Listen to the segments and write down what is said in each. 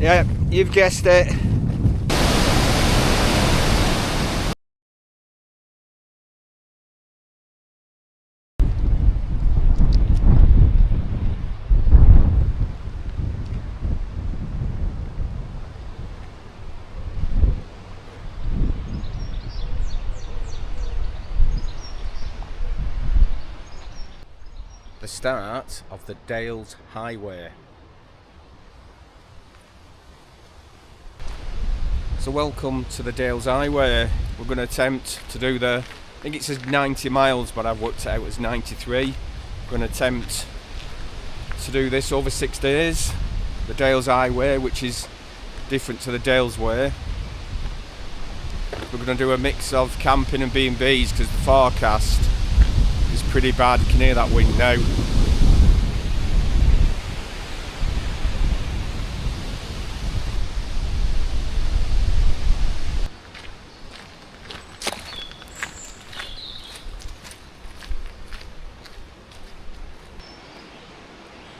Yeah, you've guessed it. The start of the Dales Highway. So welcome to the Dales Highway. We're going to attempt to do I think it says 90 miles, but I've worked it out as 93. We're going to attempt to do this over 6 days. The Dales Highway, which is different to the Dales Way. We're going to do a mix of camping and B&Bs because the forecast is pretty bad. You can hear that wind now.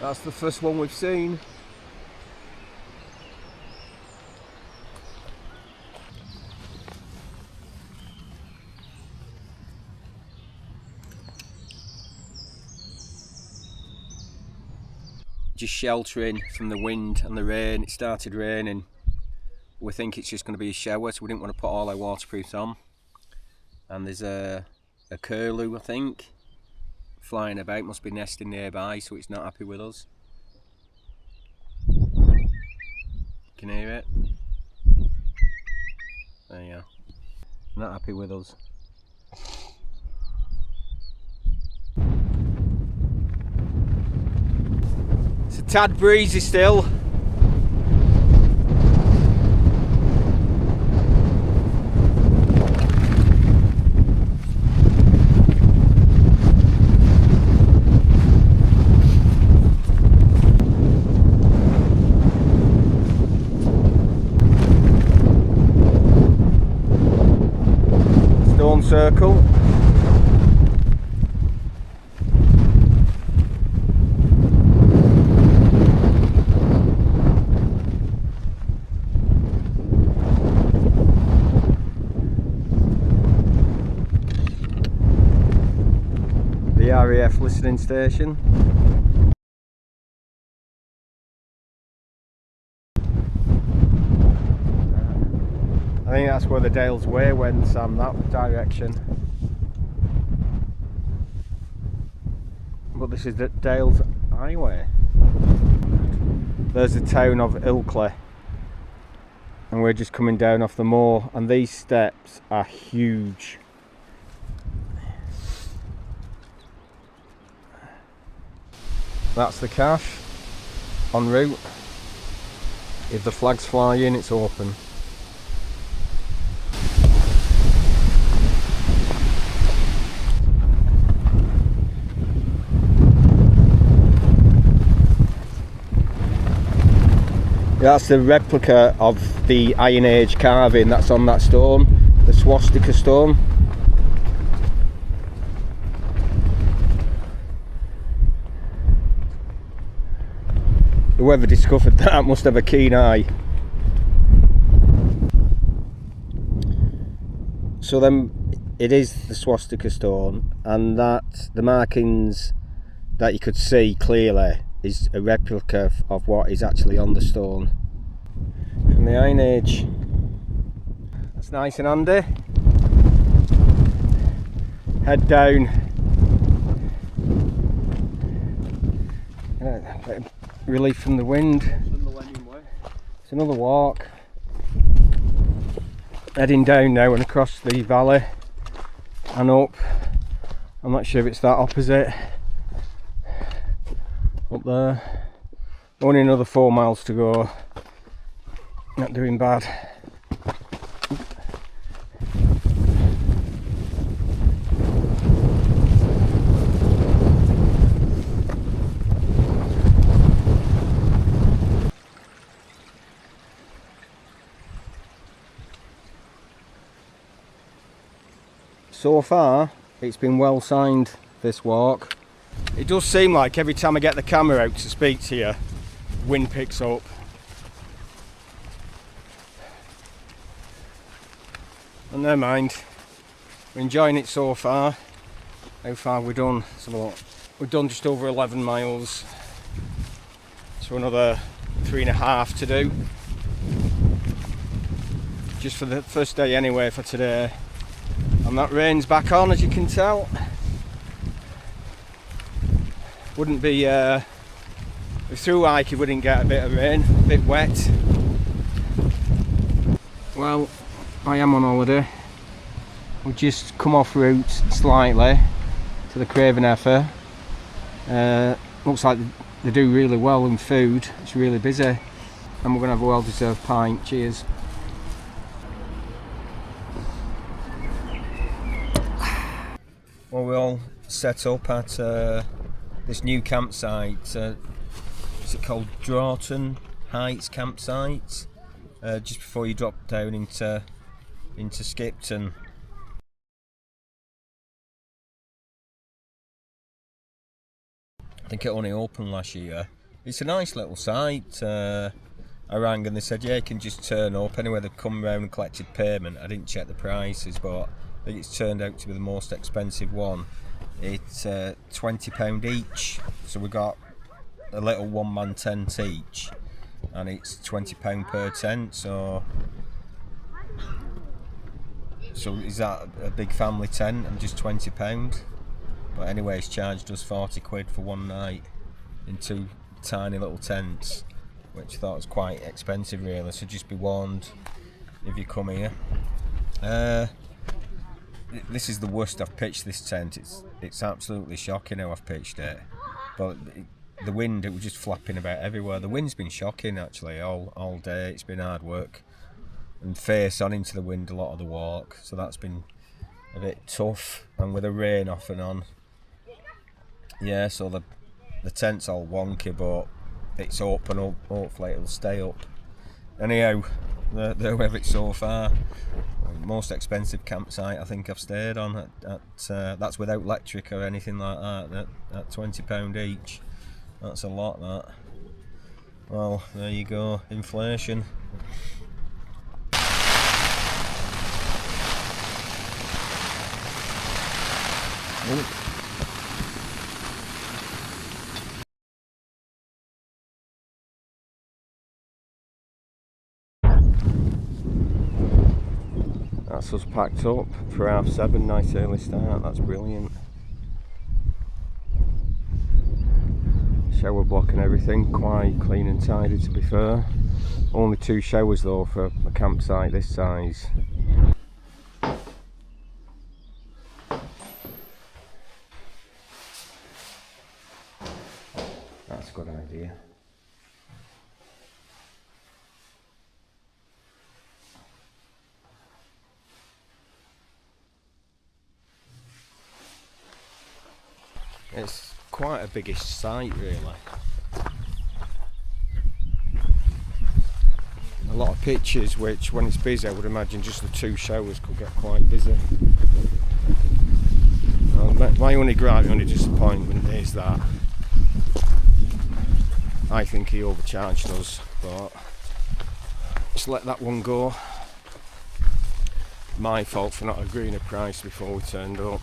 That's the first one we've seen. Just sheltering from the wind and the rain. It started raining. We think it's just going to be a shower, so we didn't want to put all our waterproofs on. And there's a curlew, I think, flying about. Must be nesting nearby, so it's not happy with us. Can you hear it? There you are. Not happy with us. It's a tad breezy still. Stone circle. The RAF listening station. I think that's where the Dales Way went, Sam, that direction. But this is the Dales Highway. There's the town of Ilkley. And we're just coming down off the moor, and these steps are huge. That's the cache en route. If the flags fly in, it's open. That's the replica of the Iron Age carving that's on that stone, the swastika stone. Whoever discovered that must have a keen eye. So then it is the swastika stone, and that the markings that you could see clearly is a replica of what is actually on the stone from the Iron Age. That's nice and handy. Head down. Bit of relief from the wind. It's another walk. Heading down now and across the valley and up. I'm not sure if it's that opposite. Up there. Only another 4 miles to go. Not doing bad. So far, it's been well signed, this walk. It does seem like every time I get the camera out to speak to you, wind picks up. And never mind, we're enjoying it so far. How far have we done? So we've done just over 11 miles. So another 3.5 to do. Just for the first day anyway for today. And that rain's back on, as you can tell. Wouldn't be a through hike if we didn't get a bit of rain, a bit wet. Well, I am on holiday. We've just come off route slightly to the Craven Heifer. Looks like they do really well in food. It's really busy, and we're going to have a well-deserved pint. Cheers. Well, we're all set up at this new campsite. Is it called Draughton Heights campsite? Just before you drop down into Skipton. I think it only opened last year. It's a nice little site. I rang and they said, yeah, you can just turn up. Anyway, they've come round and collected payment. I didn't check the prices, but I think it's turned out to be the most expensive one. It's £20 each. So we got a little one-man tent each, and it's £20 per tent. So is that a big family tent and just £20? But anyway, it's charged us 40 quid for one night in 2 tiny little tents, which I thought was quite expensive really, so just be warned if you come here. This is the worst I've pitched this tent. It's absolutely shocking how I've pitched it. But the wind, it was just flapping about everywhere. The wind's been shocking actually all day. It's been hard work. And face on into the wind a lot of the walk, so that's been a bit tough. And with the rain off and on, yeah, so the tent's all wonky, but it's open up. Hopefully it'll stay up. Anyhow, there we have it so far. Most expensive campsite I think I've stayed on. That's without electric or anything like that. At £20 each. That's a lot, that. Well, there you go. Inflation. Ooh. That's us packed up for 7:30. Nice early start. That's brilliant. Shower block and everything, quite clean and tidy to be fair. Only 2 showers though for a campsite this size. That's a good idea. It's quite a biggish site really. A lot of pitches, which when it's busy I would imagine just the 2 showers could get quite busy. My only gripe, only disappointment is that I think he overcharged us, but just let that one go. My fault for not agreeing a price before we turned up.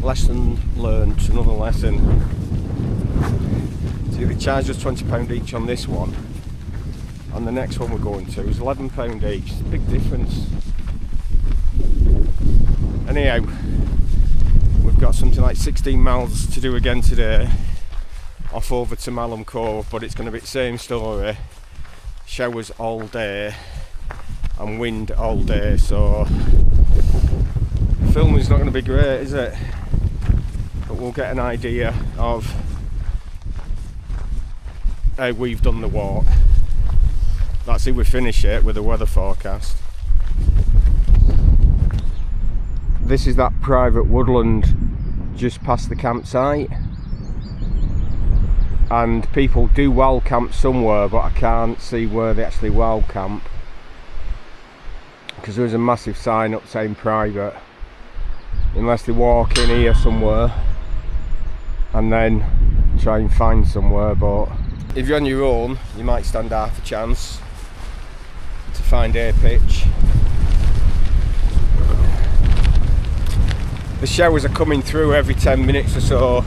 Lesson learned, another lesson. See, they charged us £20 each on this one, and the next one we're going to is £11 each. It's a big difference. Anyhow, we've got something like 16 miles to do again today, off over to Malham Cove, but it's going to be the same story. Showers all day and wind all day, so filming's not going to be great, is it? But we'll get an idea of how we've done the walk. Let's see if we finish it with the weather forecast. This is that private woodland just past the campsite, and people do wild camp somewhere, but I can't see where they actually wild camp because there's a massive sign up saying private, unless they walk in here somewhere and then try and find somewhere. But if you're on your own, you might stand half a chance. find air pitch. The showers are coming through every 10 minutes or so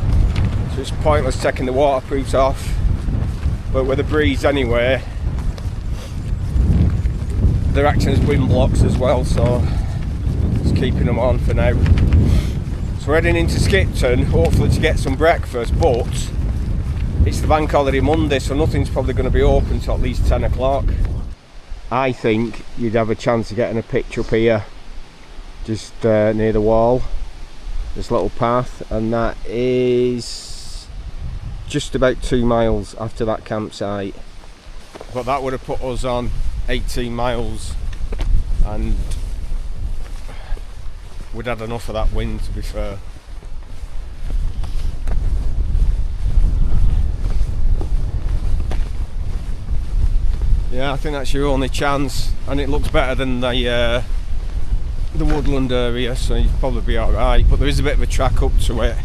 it's pointless taking the waterproofs off, but with a breeze anyway, they're acting as wind blocks as well, so just keeping them on for now. So we're heading into Skipton, hopefully to get some breakfast, but it's the bank holiday Monday, so nothing's probably going to be open until at least 10 o'clock. I think you'd have a chance of getting a picture up here, just near the wall, this little path, and that is just about 2 miles after that campsite. But that would have put us on 18 miles, and we'd had enough of that wind, to be fair. Yeah, I think that's your only chance, and it looks better than the woodland area, so you'd probably be alright, but there is a bit of a track up to it,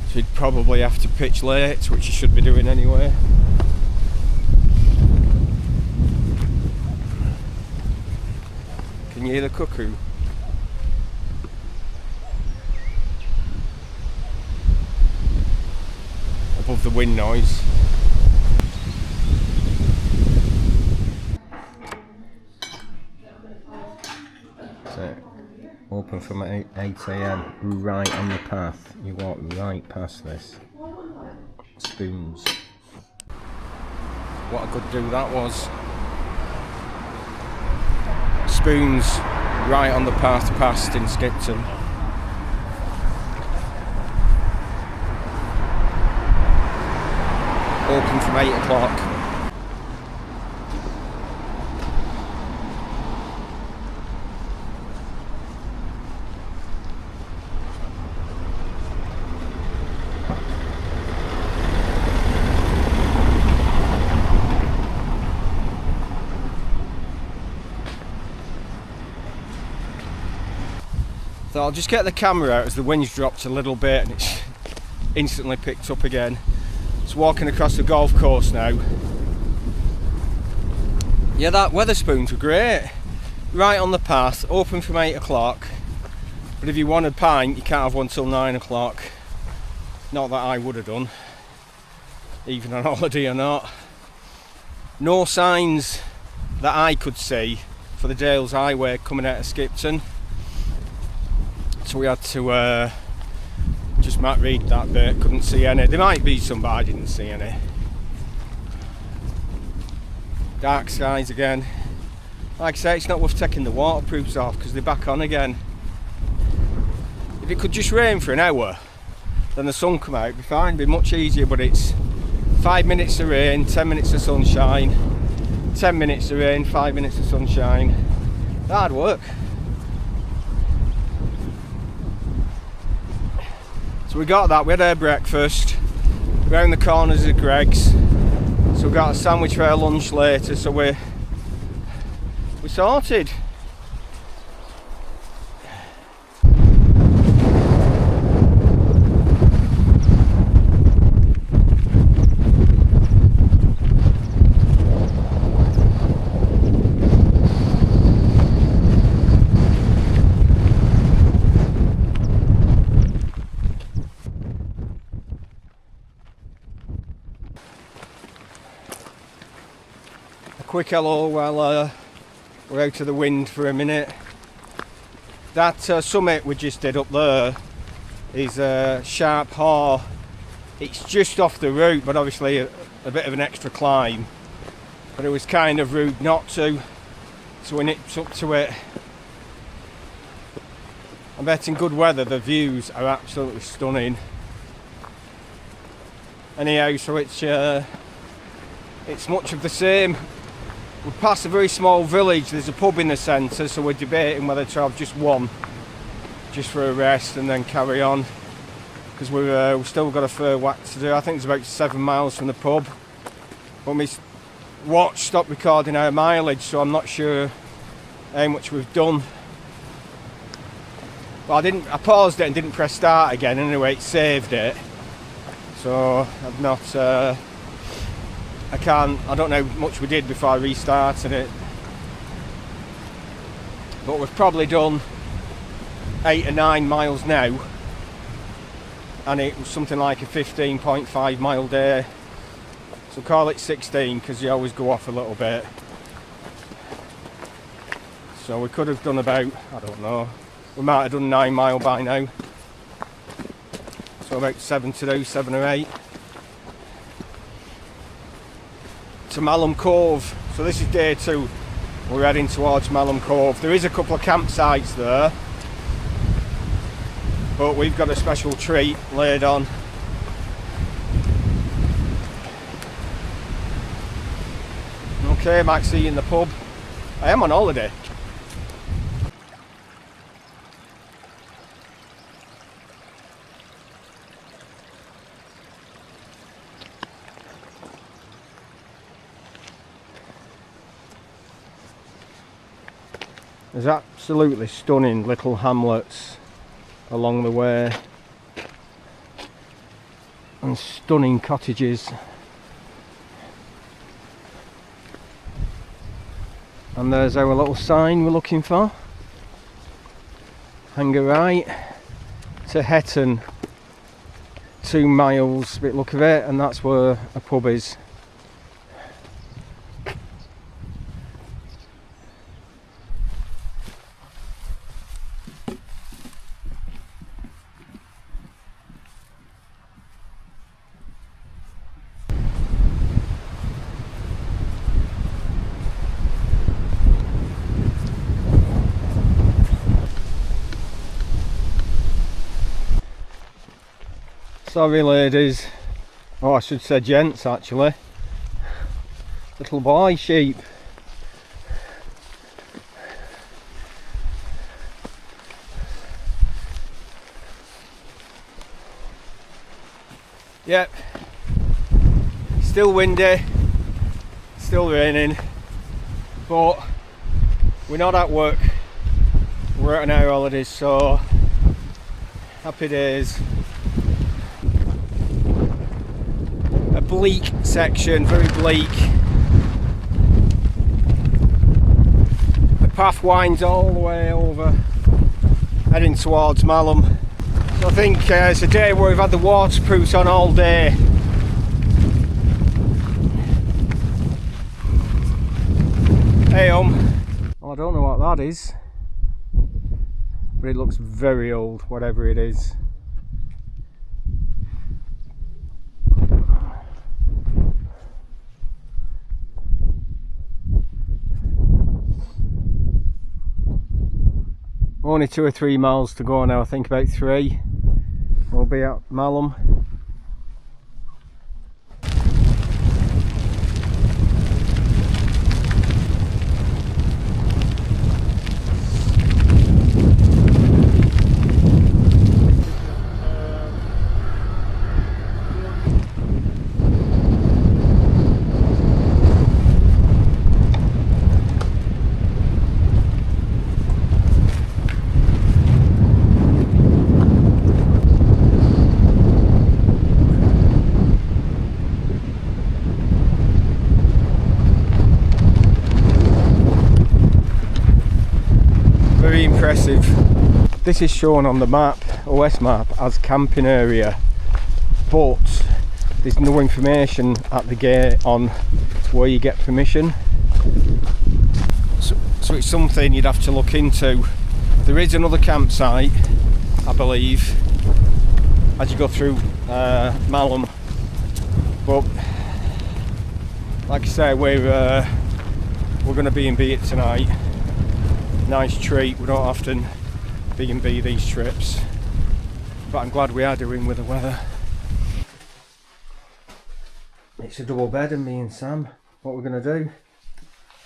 so you'd probably have to pitch late, which you should be doing anyway. Can you hear the cuckoo? Above the wind noise. So, open from 8 AM, right on the path. You walk right past this. Spoons. What a good do that was. Spoons right on the path past in Skipton. Open from 8 o'clock. So I'll just get the camera out as the wind's dropped a little bit and it's instantly picked up again. It's walking across the golf course now. Yeah, that Wetherspoons were great. Right on the path, open from 8 o'clock. But if you want a pint, you can't have one till 9 o'clock. Not that I would have done, even on holiday or not. No signs that I could see for the Dales Highway coming out of Skipton. So we had to just map read that bit, couldn't see any. There might be some, but I didn't see any. Dark skies again. Like I say, it's not worth taking the waterproofs off because they're back on again. If it could just rain for an hour, then the sun come out, it'd be fine, it'd be much easier, but it's 5 minutes of rain, 10 minutes of sunshine, 10 minutes of rain, 5 minutes of sunshine. Hard work. So we got that, we had our breakfast, round the corners of Greg's, so we got a sandwich for our lunch later, so we're sorted. Quick hello while we're out of the wind for a minute. That summit we just did up there is Sharp Haw. It's just off the route, but obviously a bit of an extra climb. But it was kind of rude not to, so we nipped up to it. I bet in good weather the views are absolutely stunning. Anyhow, so it's much of the same. We passed a very small village, there's a pub in the centre, so we're debating whether to have just one, just for a rest and then carry on, because we've still got a fair whack to do. I think it's about 7 miles from the pub, but my watch stopped recording our mileage, so I'm not sure how much we've done. But I paused it and didn't press start again, anyway it saved it, so I've not I don't know how much we did before I restarted it. but we've probably done 8 or 9 miles now, and it was something like a 15.5 mile day, so call it 16 because you always go off a little bit. So we could have done about, I don't know, we might have done 9 mile by now, so about 7 to do, 7 or 8 to Malham Cove. So this is day 2, we're heading towards Malham Cove. There is a couple of campsites there, but we've got a special treat laid on. Okay, might see you in the pub. I am on holiday. There's absolutely stunning little hamlets along the way and stunning cottages, and there's our little sign we're looking for. Hang a right to Hetton, 2 miles, bit look of it, and that's where a pub is. Sorry ladies, oh I should say gents actually, little boy sheep. Yep, still windy, still raining, but we're not at work, we're at our holidays, so happy days. A bleak section, very bleak. The path winds all the way over, heading towards Malham. So I think it's a day where we've had the waterproofs on all day. Hey well, I don't know what that is, but it looks very old, whatever it is. Only 2 or 3 miles to go now, I think about 3. We'll be at Malham. Impressive. This is shown on the map, OS map, as camping area, but there's no information at the gate on where you get permission, so it's something you'd have to look into. There is another campsite, I believe, as you go through Malham, but like I say, we're going to B&B it tonight. Nice treat, we don't often B&B these trips, but I'm glad we are doing with the weather. It's a double bed and me and Sam. What we're going to do,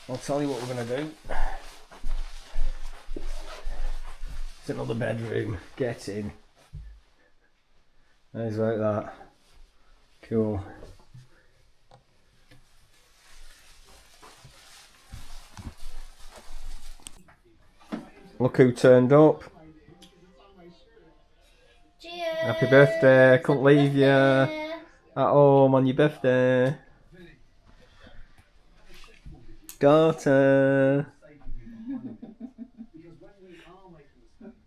I'll tell you what we're going to do. It's another bedroom, get in. Nice like that, cool. Look who turned up. Cheers. Happy birthday, couldn't leave you at home on your birthday. Daughter.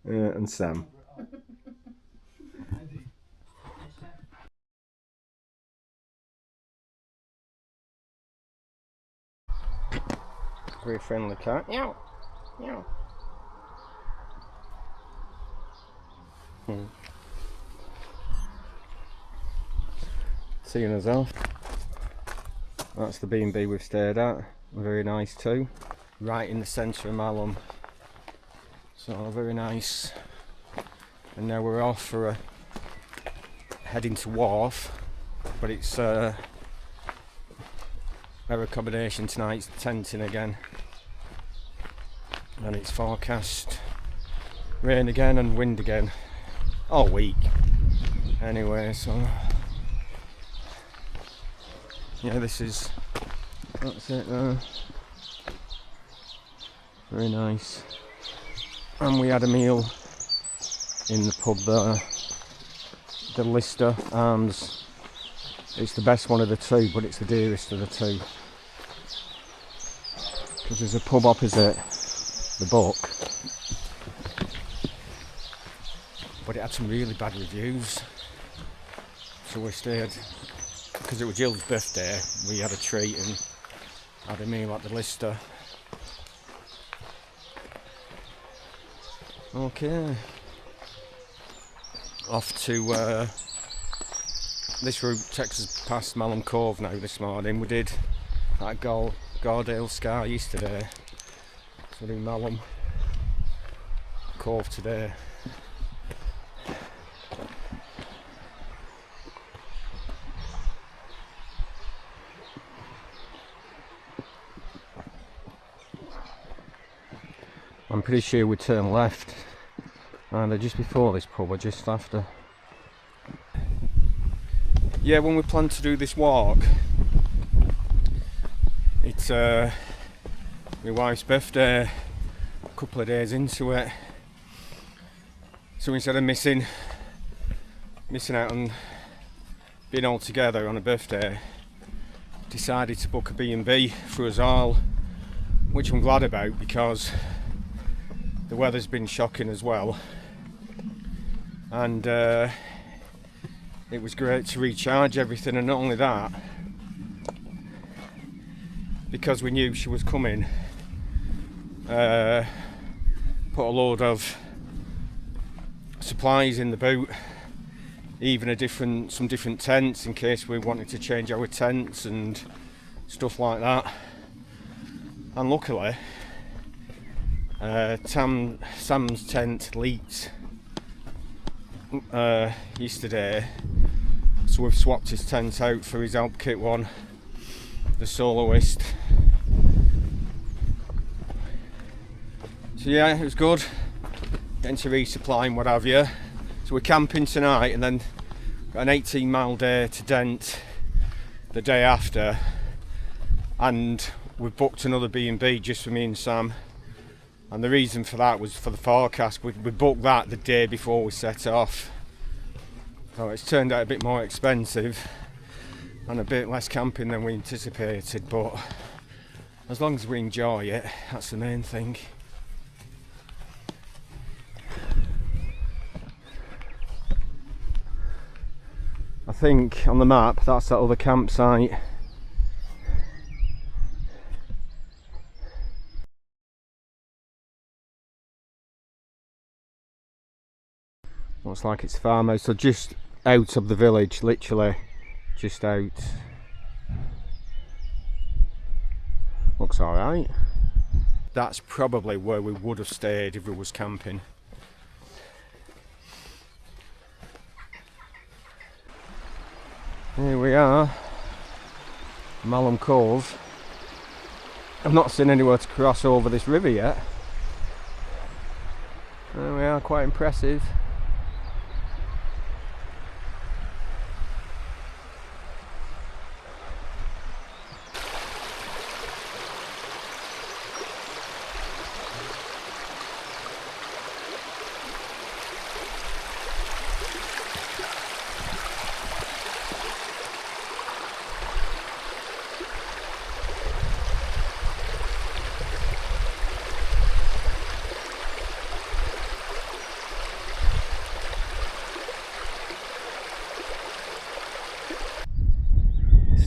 And Sam. Very friendly cat. Meow. Meow. Seeing us off. That's the B&B we've stayed at. Very nice too. Right in the centre of Malham. So very nice. And now we're off for a heading to Wharf, but it's our accommodation tonight's tenting again, and it's forecast rain again and wind again all week. Anyway, so yeah, that's it there. Very nice. And we had a meal in the pub there, the Lister Arms. It's the best one of the two, but it's the dearest of the two, because there's a pub opposite the Buck, but it had some really bad reviews, so we stayed. Because it was Jill's birthday, we had a treat and had a meal at the Lister. Okay, off to this route takes us past Malham Cove now this morning. We did that Gordale Scar yesterday, so we're in Malham Cove today. I'm pretty sure we turn left, and just before this pub or just after. Yeah, when we planned to do this walk, it's my wife's birthday, a couple of days into it, so instead of missing out on being all together on a birthday, decided to book a B&B for us all, which I'm glad about because the weather's been shocking as well, and it was great to recharge everything. And not only that, because we knew she was coming, put a load of supplies in the boot, even some different tents in case we wanted to change our tents and stuff like that. And luckily Sam's tent leaked yesterday, so we've swapped his tent out for his Alp Kit one, the Soloist. So yeah, it was good getting to resupply and what have you. So we're camping tonight, and then got an 18-mile day to Dent the day after, and we've booked another B&B just for me and Sam. And the reason for that was for the forecast. We booked that the day before we set off. So it's turned out a bit more expensive and a bit less camping than we anticipated, but as long as we enjoy it, that's the main thing. I think on the map that's that other campsite. Looks like it's farmhouse, so just out of the village, literally just out. Looks alright. That's probably where we would have stayed if we was camping. Here we are, Malham Cove. I've not seen anywhere to cross over this river yet. There we are, quite impressive.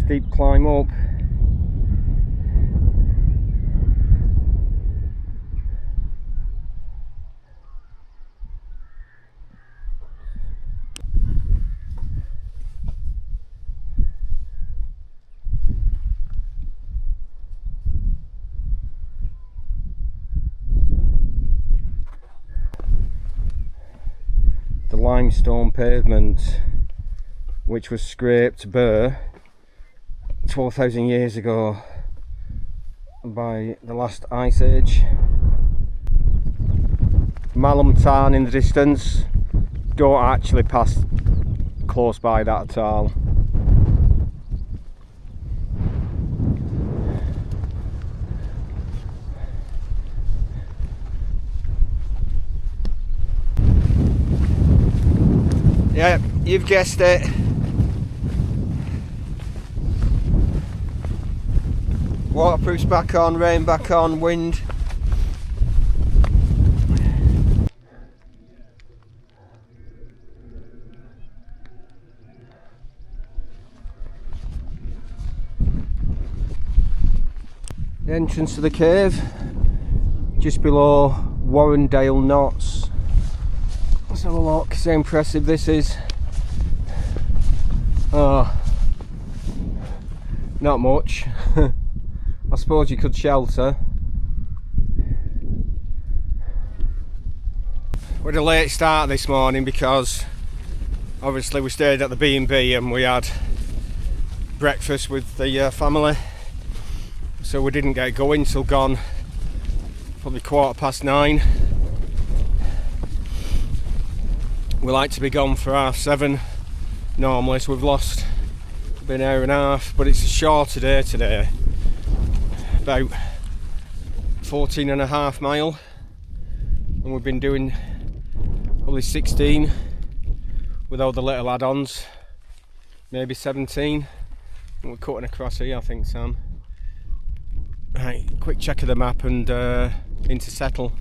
steep climb up. The limestone pavement, which was scraped bare 12,000 years ago by the last ice age. Malham Tarn in the distance. Don't actually pass close by that at all. Yeah, you've guessed it. Waterproof's back on, rain back on, wind. The entrance to the cave, just below Warrendale Knots. Let's have a look, see how impressive this is. Oh, not much. I suppose you could shelter. We had a late start this morning because obviously we stayed at the B&B and we had breakfast with the family, so we didn't get going till gone probably 9:15. We like to be gone for 7:30 normally, so we've lost about an hour and a half, but it's a shorter day today, about 14.5 miles, and we've been doing probably 16 with all the little add-ons, maybe 17, and we're cutting across here I think, Sam. Right, quick check of the map and into Settle.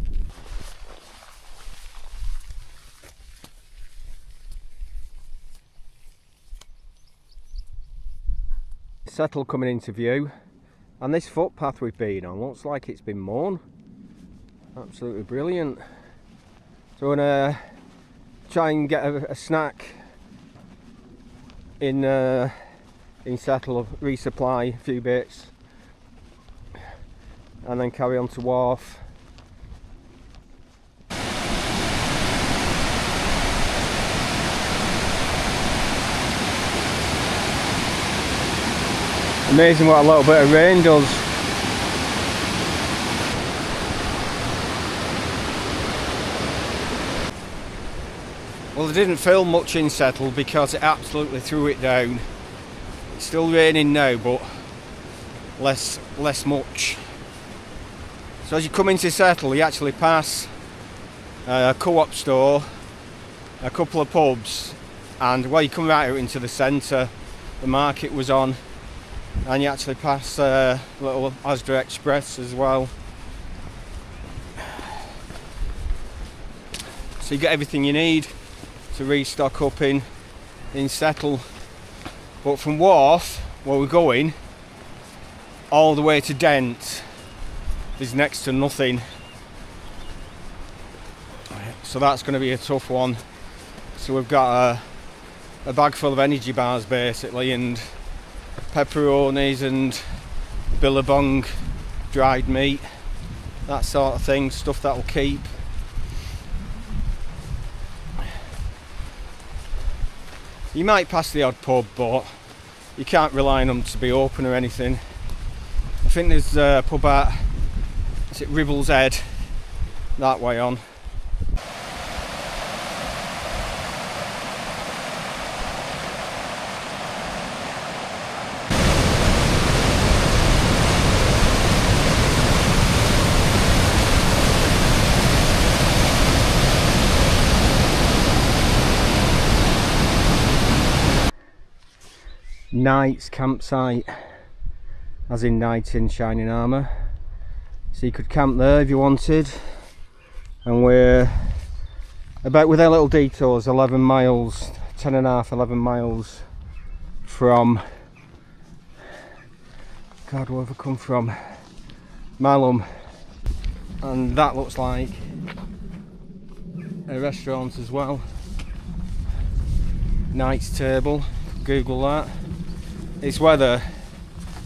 Settle coming into view, and this footpath we've been on looks like it's been mown. Absolutely brilliant. So we're gonna try and get a snack in Settle, resupply a few bits, and then carry on to Wharf. Amazing what a little bit of rain does. Well, I didn't film much in Settle because it absolutely threw it down. It's still raining now, but less much. So as you come into Settle, you actually pass a co-op store, a couple of pubs, and you come right out into the centre. The market was on. And you actually pass a little Asda Express as well. So you get everything you need to restock up in Settle. But from Wharf, where we're going, all the way to Dent, there's next to nothing. So that's going to be a tough one. So we've got a bag full of energy bars basically, and pepperonis and billabong, dried meat, that sort of thing, stuff that will keep. You might pass the odd pub, but you can't rely on them to be open or anything. I think there's a pub at, is it Ribble's Head, that way on. Knight's campsite, as in knight in shining armour. So you could camp there if you wanted, and we're about, with our little detours, 11 miles, 10.5, 11 miles from God, where have I come from? Malum. And that looks like a restaurant as well. Knight's Table, Google that. It's whether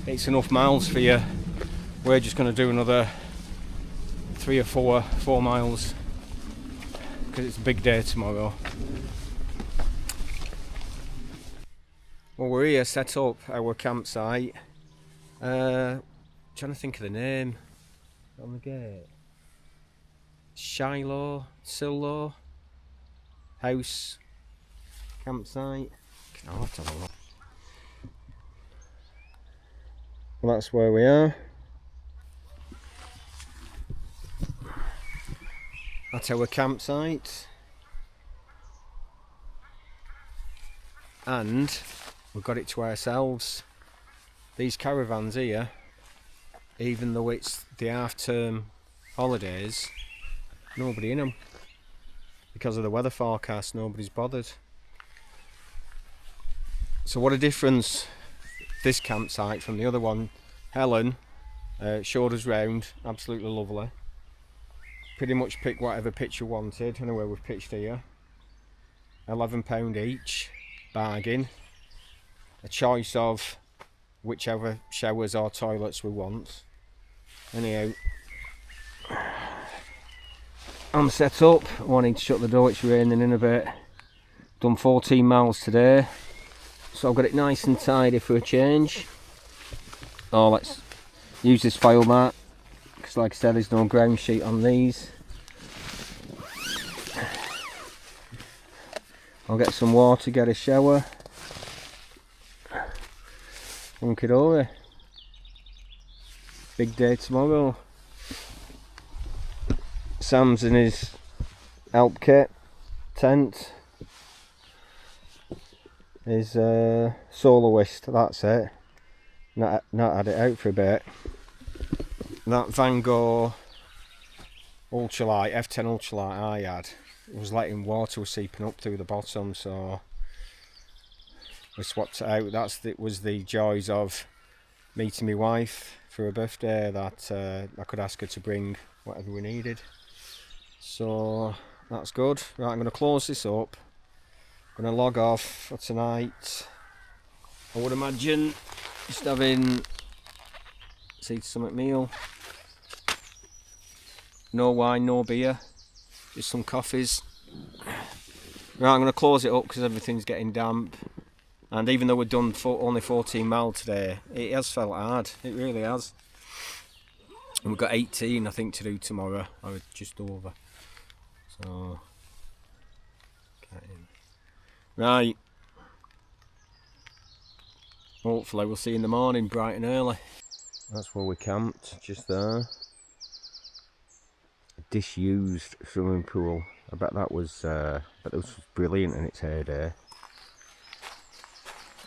it's enough miles for you. We're just going to do another 3 or 4 miles because it's a big day tomorrow. Well, we're here set up our campsite. Trying to think of the name on the gate. Sillow House campsite. I'll have to have a look. Well, that's where we are. That's our campsite. And we've got it to ourselves. These caravans here, even though it's the half-term holidays, nobody in them. Because of the weather forecast, nobody's bothered. So what a difference this campsite from the other one. Helen showed us round, absolutely lovely. Pretty much pick whatever pitch you wanted. Anyway, we've pitched here. £11 each, bargain. A choice of whichever showers or toilets we want. Anyhow, I'm set up. Wanting to shut the door, it's raining in a bit. Done 14 miles today, so I've got it nice and tidy for a change. Oh, let's use this file mat because, like I said, there's no ground sheet on these. I'll get some water, get a shower. Hunky dory. Big day tomorrow. Sam's in his help kit, tent, his soloist, that's it. Not had it out for a bit. That Van Gogh ultralight, F10 ultralight I had, it was letting water was seeping up through the bottom, so we swapped it out. It was the joys of meeting my wife for her birthday, that I could ask her to bring whatever we needed. So that's good. Right, I'm going to close this up. I'm going to log off for tonight. I would imagine just having something meal. No wine, no beer, just some coffees. Right, I'm going to close it up because everything's getting damp. And even though we've done only 14 miles today, it has felt hard. It really has. And we've got 18, I think, to do tomorrow, or just over. So, right. Hopefully we'll see you in the morning, bright and early. That's where we camped, just there. A disused swimming pool. I bet that was brilliant in its heyday.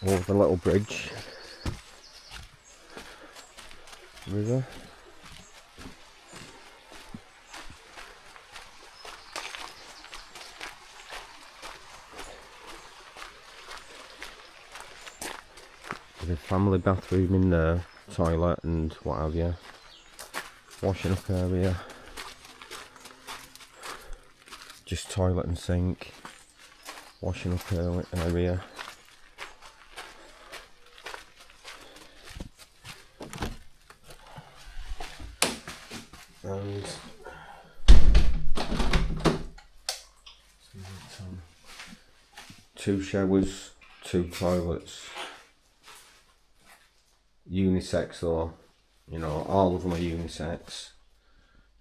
Over the little bridge. River. There's a family bathroom in there, toilet and what have you. Washing up area. Just toilet and sink. Washing up area. And two showers, two toilets. Unisex though, you know, all of them are unisex.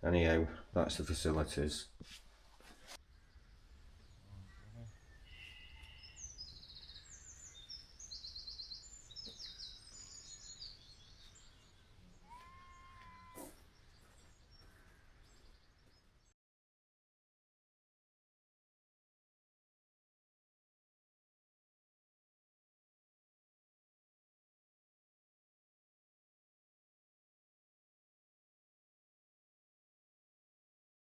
Anyhow, that's the facilities.